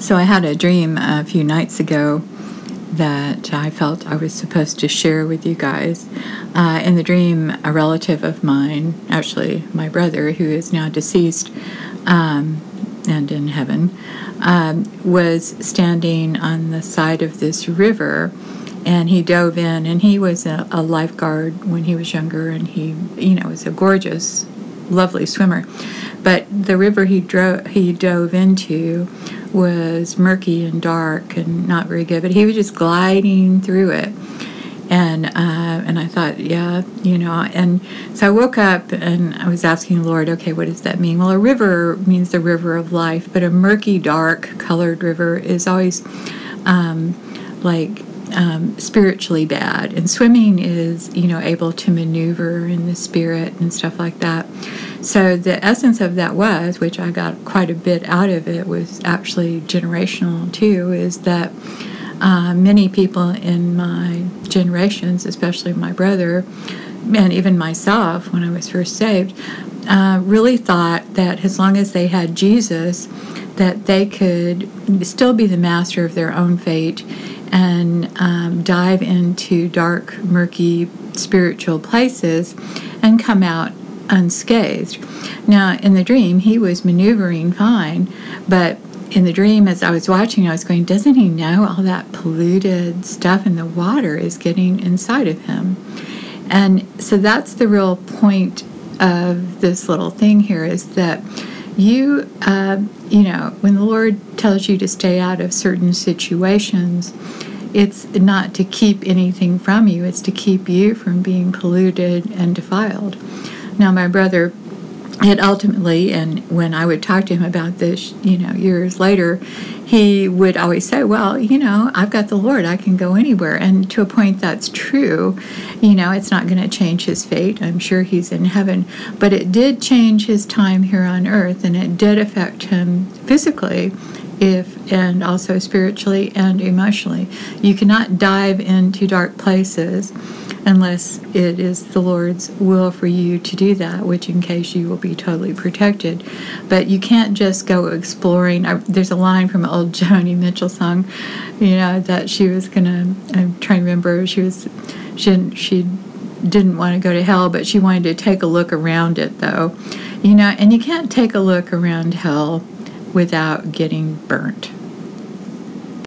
So I had a dream a few nights ago that I felt I was supposed to share with you guys. In the dream, a relative of mine, actually my brother, who is now deceased and in heaven, was standing on the side of this river, and he dove in, and he was a lifeguard when he was younger, and he, was a gorgeous, lovely swimmer. But the river he dove into was murky and dark and not very good. But he was just gliding through it, and I thought, yeah, And so I woke up and I was asking the Lord, okay, what does that mean? Well, a river means the river of life, but a murky, dark, colored river is always spiritually bad. And swimming is, able to maneuver in the spirit and stuff like that. So the essence of that was, which I got quite a bit out of it, was actually generational too, is that many people in my generations, especially my brother, and even myself when I was first saved, really thought that as long as they had Jesus, that they could still be the master of their own fate and dive into dark, murky, spiritual places and come out unscathed. Now, in the dream, he was maneuvering fine, but in the dream, as I was watching, I was going, doesn't he know all that polluted stuff in the water is getting inside of him? And so that's the real point of this little thing here, is that you, when the Lord tells you to stay out of certain situations, it's not to keep anything from you, it's to keep you from being polluted and defiled. Now, my brother had ultimately, and when I would talk to him about this, years later, he would always say, well, I've got the Lord, I can go anywhere. And to a point, that's true. It's not going to change his fate. I'm sure he's in heaven. But it did change his time here on earth, and it did affect him physically, and also spiritually and emotionally. You cannot dive into dark places unless it is the Lord's will for you to do that, which in case you will be totally protected. But you can't just go exploring. There's a line from an old Joni Mitchell song, that she was I'm trying to remember, she didn't want to go to hell, but she wanted to take a look around it, though. And you can't take a look around hell without getting burnt.